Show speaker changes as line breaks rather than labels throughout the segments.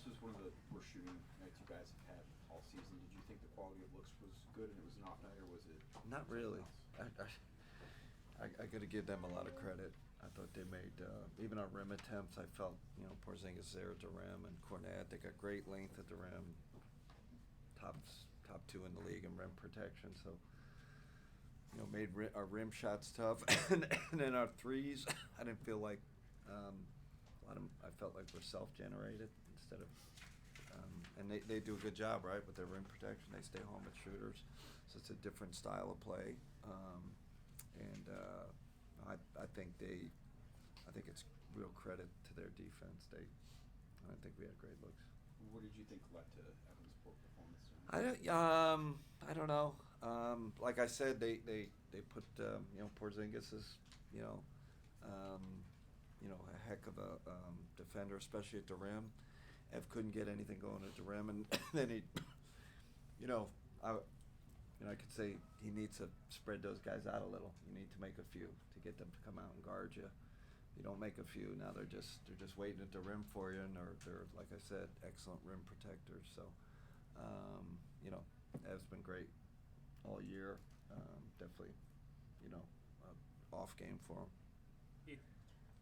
was one of the worst shooting nights you guys have had all season. Did you think the quality of looks was good and it was an off night, or was it?
Not really. I got to give them a lot of credit. I thought they made, even our rim attempts, I felt, Porzingis there at the rim and Cornet, they got great length at the rim. Top two in the league in rim protection. So, made our rim shots tough. and then our threes, I didn't feel like, a lot of them, I felt like were self-generated instead of, and they do a good job, right, with their rim protection. They stay home with shooters. So it's a different style of play. I think it's real credit to their defense. I think we had great looks.
What did you think led to Evan's poor performance tonight?
I don't know. Like I said, they put Porzingis is a heck of a defender, especially at the rim. Ev couldn't get anything going at the rim, and then he, I could say he needs to spread those guys out a little. You need to make a few to get them to come out and guard you. You don't make a few, now they're just waiting at the rim for you, and they're like I said, excellent rim protectors. So, Ev's been great all year. Definitely, off game for him.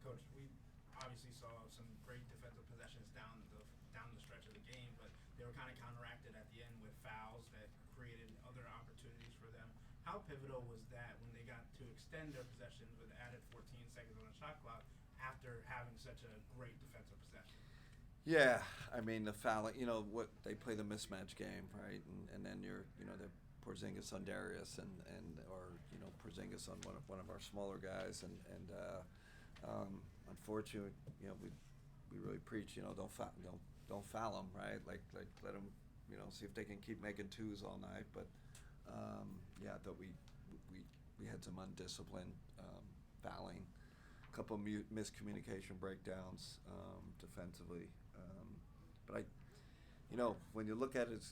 Coach, we obviously saw some great defensive possessions down the stretch of the game, but they were kind of counteracted at the end with fouls that created other opportunities for them. How pivotal was that when they got to extend their possession with added 14 seconds on the shot clock after having such a great defensive possession?
Yeah, I mean the foul. What they play the mismatch game, right? And then you're the Porzingis on Darius or Porzingis on one of our smaller guys and unfortunately we really preach don't foul them, right? Like let them see if they can keep making twos all night. But I thought we had some undisciplined fouling, a couple of miscommunication breakdowns defensively. But when you look at it,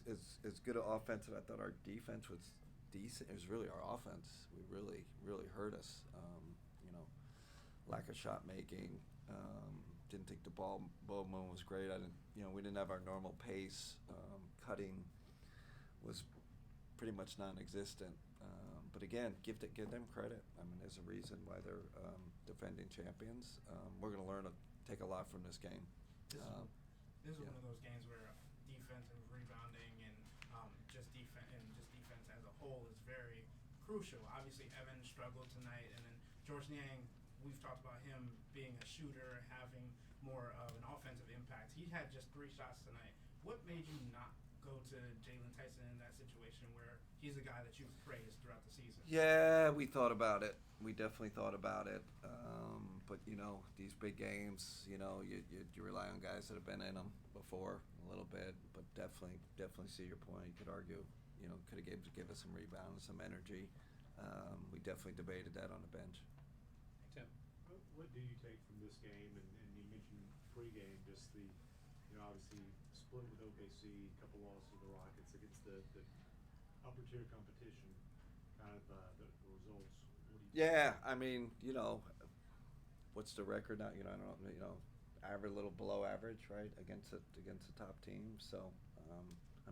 it's good offensive. I thought our defense was decent. It was really our offense. We really hurt us. Lack of shot making. Didn't think the ball movement was great. We didn't have our normal pace. Cutting was pretty much non-existent. But again, give them credit. I mean, there's a reason why they're defending champions. We're going to learn to take a lot from this game.
This is one of those games where defense and rebounding and just defense as a whole is very crucial. Obviously, Evan struggled tonight, and then George Niang, we've talked about him being a shooter, having more of an offensive impact. He had just 3 shots tonight. What made you not go to Jaylen Tyson in that situation where he's a guy that you've praised throughout the season?
Yeah, we thought about it. We definitely thought about it. But these big games, you rely on guys that have been in them before a little bit. But definitely see your point. You could argue, could have give us some rebounds, some energy. We definitely debated that on the bench.
Tim, what do you take from this game? And you mentioned pregame, just the, obviously split with OKC, a couple losses to the Rockets against the upper tier competition, kind of the results. What do you
Yeah, I mean, what's the record now? I don't know, average, a little below average, right, against the top team. So,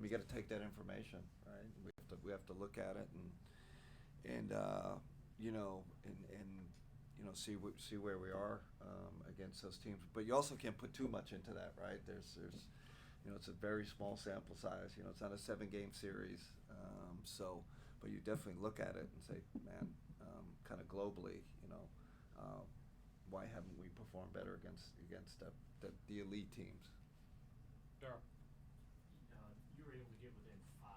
you got to take that information, right? We have to look at it and see where we are against those teams. But you also can't put too much into that, right? There's it's a very small sample size. It's not a 7-game series. But you definitely look at it and say, man, kind of globally, why haven't we performed better against the elite teams?
Darryl.
You were able to get within 5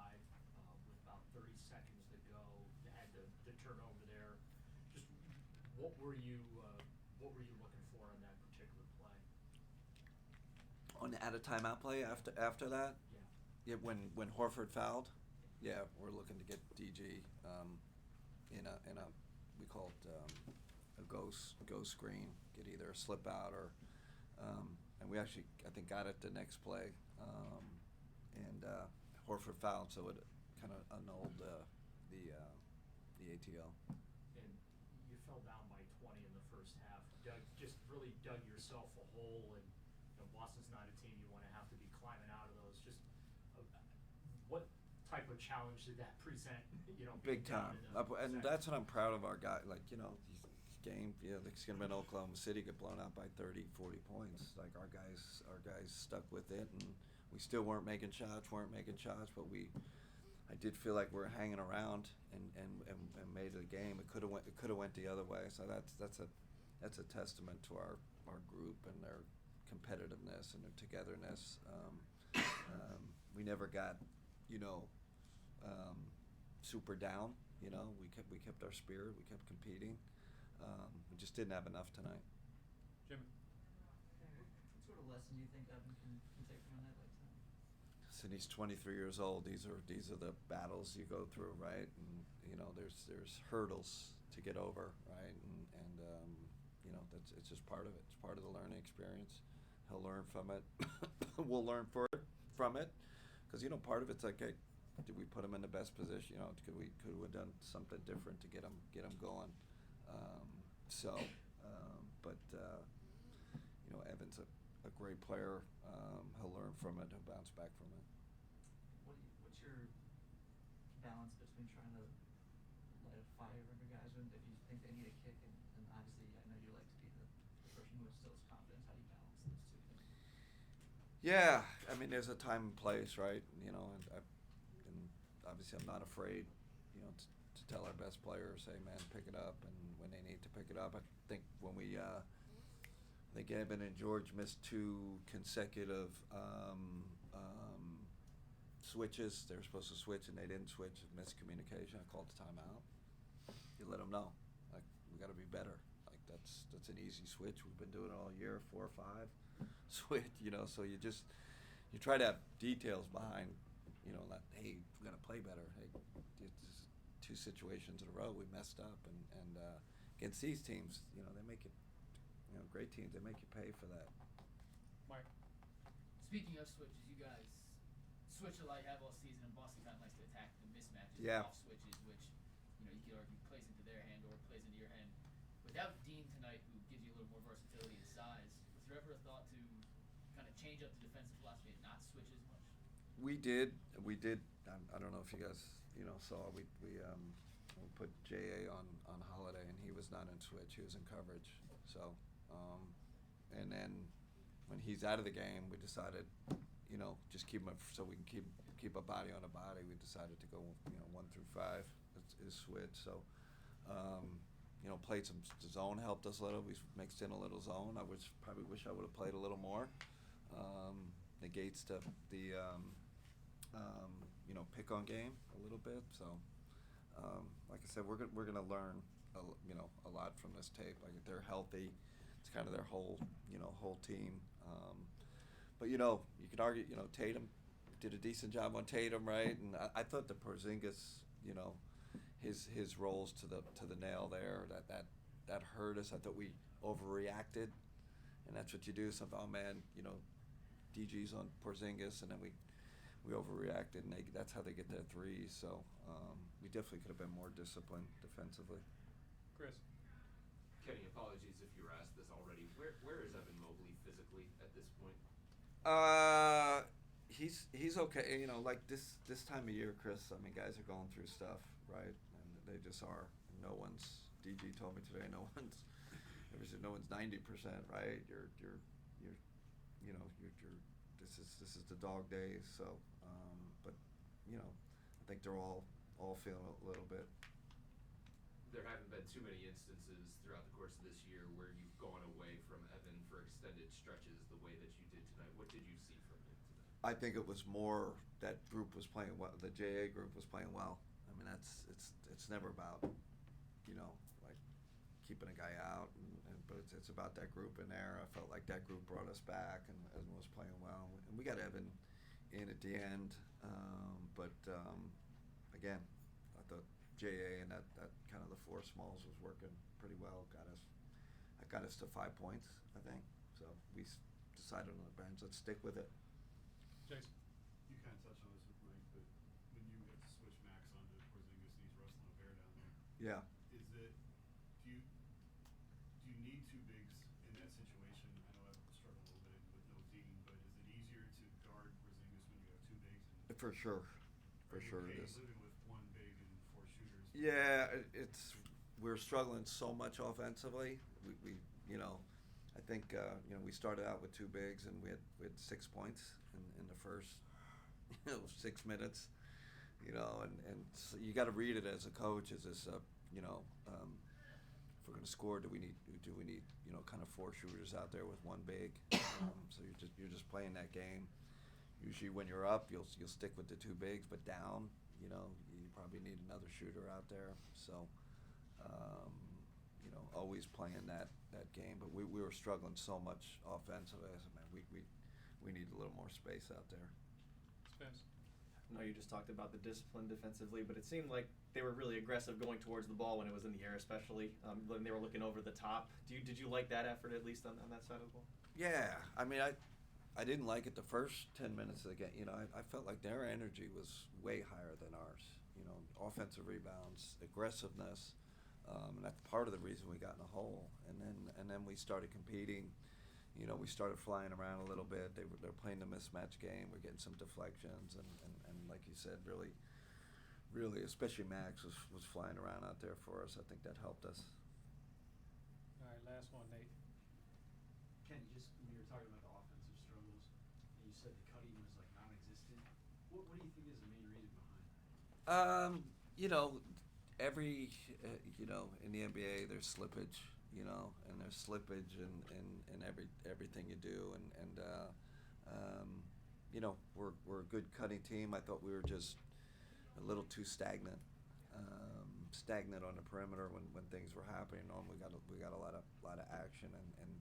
with about 30 seconds to go. You had the turnover there. Just what were you looking for on that particular play?
On the out-of-timeout play after that?
Yeah.
Yeah, when Horford fouled? Yeah, we're looking to get DG in a we call it a ghost screen, get either a slip out or and we actually I think got it the next play and Horford fouled, so it kind of annulled the ATL.
And you fell down by 20 in the first half. Just really dug yourself a hole and Boston's not a team you want to have to be climbing out of those. Just what type of challenge did that present?
Big
being down
time.
in the
And
second?
that's what I'm proud of our guy. Like, these game, it's going to be in Oklahoma City, get blown out by 30, 40 points. Like, our guys stuck with it, and we still weren't making shots, but I did feel like we were hanging around and made it a game. It could have went the other way. So that's a testament to our group and their competitiveness and their togetherness. We never got, super down. We kept our spirit. We kept competing. We just didn't have enough tonight.
Jimmy.
What sort of lesson do you think Evan can take from a night like tonight?
And he's 23 years old. These are the battles you go through, right? And there's hurdles to get over, right? And it's just part of it. It's part of the learning experience. He'll learn from it. We'll learn from it, because part of it's like, hey, did we put him in the best position? Could we have done something different to get him going? Evan's a great player. He'll learn from it. He'll bounce back from it.
What's your balance between trying to light a fire under guys, and if you think they need a kick, and obviously I know you like to be the person who instills confidence. How do you balance those two things?
Yeah, there's a time and place, right? And obviously I'm not afraid, to tell our best players, hey man, pick it up, and when they need to pick it up. I think when I think Evan and George missed 2 consecutive switches. They were supposed to switch and they didn't switch. Miscommunication. I called the timeout. You let them know, like, we got to be better. Like, that's an easy switch. We've been doing it all year, 4 or 5 switch. So you try to have details behind. Like, hey, we got to play better. Hey, this is 2 situations in a row we messed up, and against these teams, they make it. Great teams, they make you pay for that.
Mike.
Speaking of switches, you guys switch a lot you have all season, and Boston kind of likes to attack the mismatches,
Yeah.
off switches, which you could argue plays into their hand or plays into your hand. Without Dean tonight, who gives you a little more versatility and size, was there ever a thought to kind of change up the defensive philosophy and not switch as much?
We did. I don't know if you guys saw. We put J.A. on holiday, and he was not in switch. He was in coverage. So. And then when he's out of the game, we decided, just keep him so we can keep a body on a body. We decided to go, 1 through 5 is switch. So, played some zone, helped us a little. We mixed in a little zone. I probably wish I would have played a little more. Negates the pick on game a little bit. So, like I said, we're gonna learn a lot from this tape. Like, if they're healthy, it's kind of their whole team. But you could argue, Tatum did a decent job on Tatum, right? And I thought the Porzingis, his rolls to the nail there, that hurt us. I thought we overreacted, and that's what you do. Sometimes, oh man, DG's on Porzingis, and then we overreacted, and that's how they get their threes. So we definitely could have been more disciplined defensively.
Chris.
Kenny, apologies if you were asked this already. Where is Evan Mobley physically at this point?
He's okay. Like this time of year, Chris. Guys are going through stuff, right? And they just are. No one's. DG told me today. No one's 90%, right? You're. This is the dog days. So, but I think they're all feeling a little bit.
There haven't been too many instances throughout the course of this year where you've gone away from Evan for extended stretches the way that you did tonight. What did you see from him tonight?
I think it was more that group was playing well. The JA group was playing well. It's never about like keeping a guy out, but it's about that group in there. I felt like that group brought us back and was playing well. And we got Evan in at the end, but again, I thought JA and that kind of the 4 smalls was working pretty well. Got us to 5 points, I think. So we decided on the bench, let's stick with it.
Jayson.
You kind of touched on this with Mike, but when you get to switch Max onto Porzingis and he's wrestling a bear down there,
Yeah.
do you need 2 bigs in that situation? I know I've struggled a little bit with no Dean.
For sure. For
Are you
sure
okay
it is.
living with one big and four shooters?
Yeah, we're struggling so much offensively. We I think we started out with two bigs and we had 6 points in the first 6 minutes. And so you got to read it as a coach. Is this if we're going to score, do we need kind of four shooters out there with one big? So you're just playing that game. Usually when you're up, you'll stick with the two bigs, but down, you probably need another shooter out there. So, always playing that game. But we were struggling so much offensively. I said, man, we need a little more space out there.
Spence.
I know you just talked about the discipline defensively, but it seemed like they were really aggressive going towards the ball when it was in the air, especially when they were looking over the top. Did you like that effort, at least on that side of the ball?
Yeah, I mean, I didn't like it the first 10 minutes of the game. I felt like their energy was way higher than ours. Offensive rebounds, aggressiveness, and that's part of the reason we got in a hole. And then we started competing. We started flying around a little bit. They're playing the mismatch game. We're getting some deflections, and like you said, really, especially Max was flying around out there for us. I think that helped us.
All right, last one, Nate.
Ken, when you were talking about the offensive struggles, and you said the cutting was like non-existent. What do you think is the main reason behind that?
Every in the NBA there's slippage, and there's slippage in everything you do, and we're a good cutting team. I thought we were just a little too stagnant on the perimeter when things were happening. We got a lot of action, and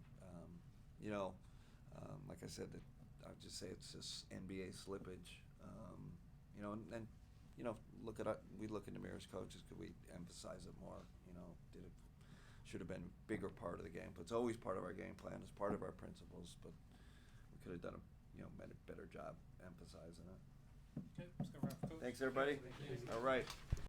like I said, I'd just say it's just NBA slippage. And we look in the mirror as coaches. Could we emphasize it more? Should have been a bigger part of the game. But it's always part of our game plan. It's part of our principles. But we could have done a better job emphasizing it.
Okay, let's go wrap.
Thanks, everybody. All right.